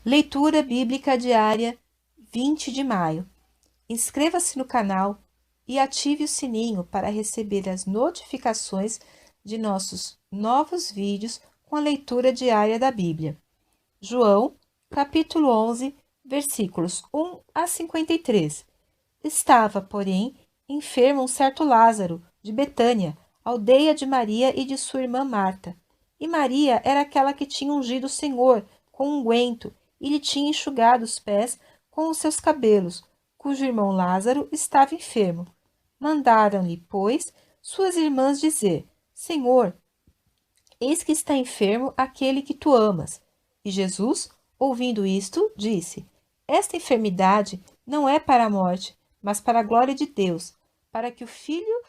Leitura Bíblica Diária, 20 de maio. Inscreva-se no canal e ative o sininho para receber as notificações de nossos novos vídeos com a leitura diária da Bíblia. João, capítulo 11, versículos 1 a 53. Estava, porém, enfermo um certo Lázaro, de Betânia, aldeia de Maria e de sua irmã Marta. E Maria era aquela que tinha ungido o Senhor com unguento e lhe tinha enxugado os pés com os seus cabelos, cujo irmão Lázaro estava enfermo. Mandaram-lhe, pois, suas irmãs dizer: Senhor, eis que está enfermo aquele que tu amas. E Jesus, ouvindo isto, disse: Esta enfermidade não é para a morte, mas para a glória de Deus, para que o Filho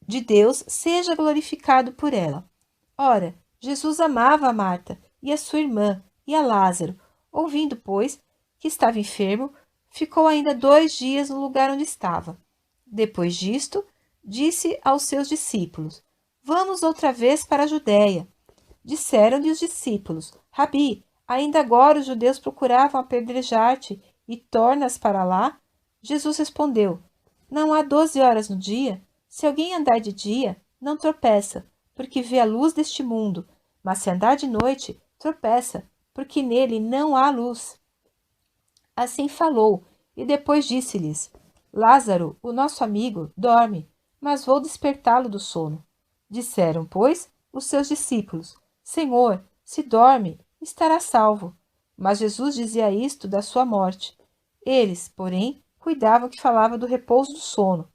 de Deus seja glorificado por ela. Ora, Jesus amava a Marta e a sua irmã e a Lázaro. Ouvindo, pois, que estava enfermo, ficou ainda 2 dias no lugar onde estava. Depois disto, disse aos seus discípulos: Vamos outra vez para a Judéia. Disseram-lhe os discípulos: Rabi, ainda agora os judeus procuravam apedrejar-te e tornas para lá? Jesus respondeu: Não há 12 horas no dia? Se alguém andar de dia, não tropeça, porque vê a luz deste mundo, mas se andar de noite, tropeça, porque nele não há luz. Assim falou, e depois disse-lhes: Lázaro, o nosso amigo, dorme, mas vou despertá-lo do sono. Disseram, pois, os seus discípulos: Senhor, se dorme, estará salvo. Mas Jesus dizia isto da sua morte. Eles, porém, cuidavam que falava do repouso do sono.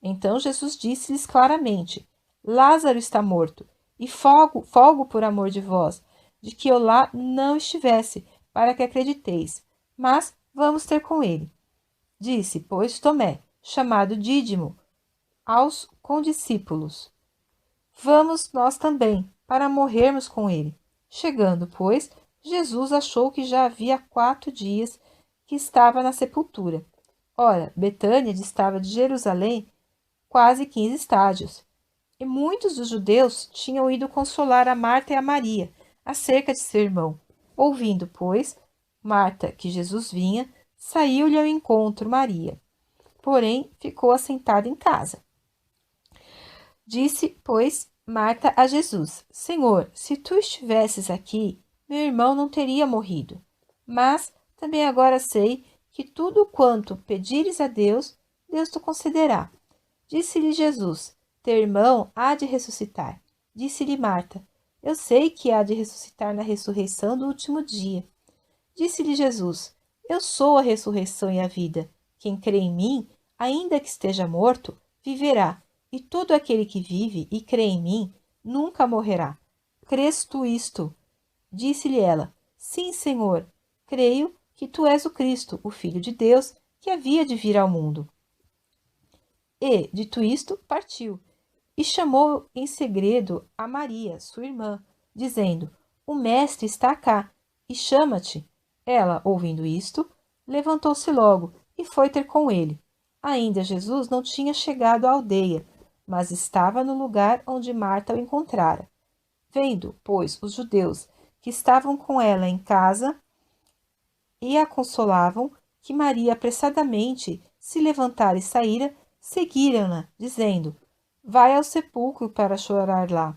Então Jesus disse-lhes claramente: Lázaro está morto, e folgo por amor de vós, de que eu lá não estivesse, para que acrediteis. Mas vamos ter com ele. Disse, pois, Tomé, chamado Dídimo, aos condiscípulos: Vamos nós também, para morrermos com ele. Chegando, pois, Jesus achou que já havia 4 dias que estava na sepultura. Ora, Betânia distava de Jerusalém quase 15 estádios. E muitos dos judeus tinham ido consolar a Marta e a Maria acerca de seu irmão. Ouvindo, pois, Marta que Jesus vinha, saiu-lhe ao encontro Maria. Porém, ficou assentada em casa. Disse, pois, Marta a Jesus: Senhor, se tu estivesses aqui, meu irmão não teria morrido. Mas também agora sei que tudo quanto pedires a Deus, Deus te concederá. Disse-lhe Jesus: Teu irmão há de ressuscitar. Disse-lhe Marta: Eu sei que há de ressuscitar na ressurreição do último dia. Disse-lhe Jesus: Eu sou a ressurreição e a vida. Quem crê em mim, ainda que esteja morto, viverá. E todo aquele que vive e crê em mim, nunca morrerá. Crês tu isto? Disse-lhe ela: Sim, Senhor. Creio que tu és o Cristo, o Filho de Deus, que havia de vir ao mundo. E, dito isto, partiu, e chamou em segredo a Maria, sua irmã, dizendo: O mestre está cá, e chama-te. Ela, ouvindo isto, levantou-se logo e foi ter com ele. Ainda Jesus não tinha chegado à aldeia, mas estava no lugar onde Marta o encontrara. Vendo, pois, os judeus que estavam com ela em casa e a consolavam, que Maria apressadamente se levantara e saíra, seguiram-na, dizendo: Vai ao sepulcro para chorar lá.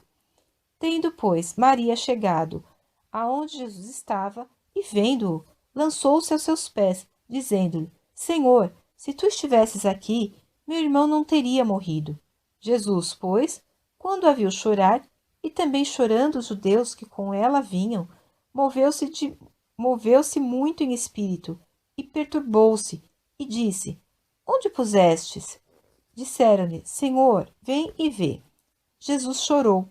Tendo, pois, Maria chegado aonde Jesus estava, e vendo-o, lançou-se aos seus pés, dizendo-lhe: Senhor, se tu estivesses aqui, meu irmão não teria morrido. Jesus, pois, quando a viu chorar, e também chorando os judeus que com ela vinham, moveu-se muito em espírito, e perturbou-se, e disse: Onde pusestes? Disseram-lhe: Senhor, vem e vê. Jesus chorou.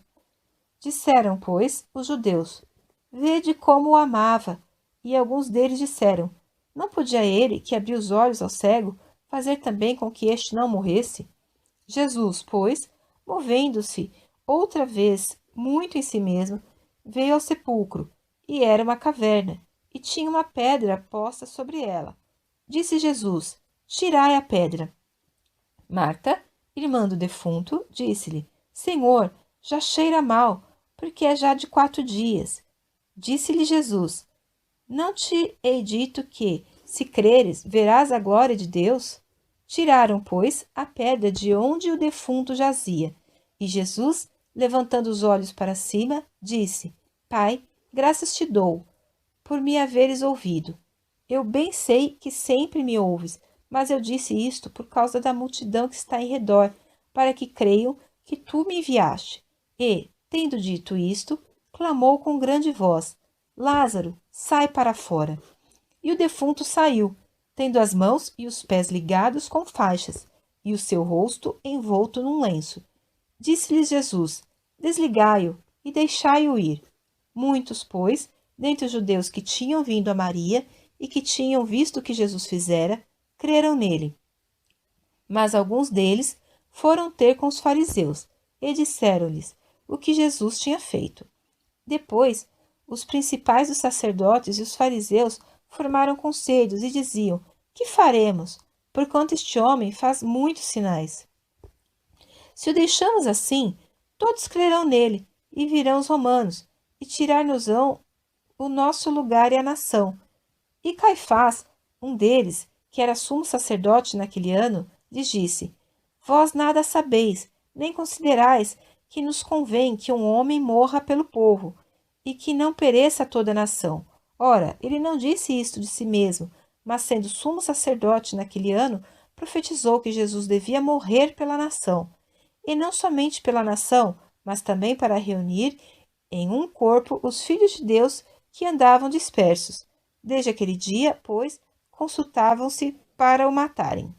Disseram, pois, os judeus: Vede como o amava. E alguns deles disseram: Não podia ele, que abriu os olhos ao cego, fazer também com que este não morresse? Jesus, pois, movendo-se outra vez muito em si mesmo, veio ao sepulcro, e era uma caverna, e tinha uma pedra posta sobre ela. Disse Jesus: Tirai a pedra. Marta, irmã do defunto, disse-lhe: Senhor, já cheira mal, porque é já de 4 dias. Disse-lhe Jesus: Não te hei dito que, se creres, verás a glória de Deus? Tiraram, pois, a pedra de onde o defunto jazia. E Jesus, levantando os olhos para cima, disse: Pai, graças te dou, por me haveres ouvido. Eu bem sei que sempre me ouves, mas eu disse isto por causa da multidão que está em redor, para que creiam que tu me enviaste. E, tendo dito isto, clamou com grande voz: Lázaro, sai para fora. E o defunto saiu, tendo as mãos e os pés ligados com faixas, e o seu rosto envolto num lenço. Disse-lhes Jesus: Desligai-o e deixai-o ir. Muitos, pois, dentre os judeus que tinham vindo a Maria e que tinham visto o que Jesus fizera, creram nele. Mas alguns deles foram ter com os fariseus e disseram-lhes o que Jesus tinha feito. Depois, os principais dos sacerdotes e os fariseus formaram conselhos e diziam: Que faremos? Porquanto este homem faz muitos sinais. Se o deixamos assim, todos crerão nele, e virão os romanos, e tirar-nos-ão o nosso lugar e a nação. E Caifás, um deles, que era sumo sacerdote naquele ano, lhes disse: Vós nada sabeis, nem considerais que nos convém que um homem morra pelo povo, e que não pereça toda a nação. Ora, ele não disse isto de si mesmo, mas sendo sumo sacerdote naquele ano, profetizou que Jesus devia morrer pela nação. E não somente pela nação, mas também para reunir em um corpo os filhos de Deus que andavam dispersos. Desde aquele dia, pois, consultavam-se para o matarem.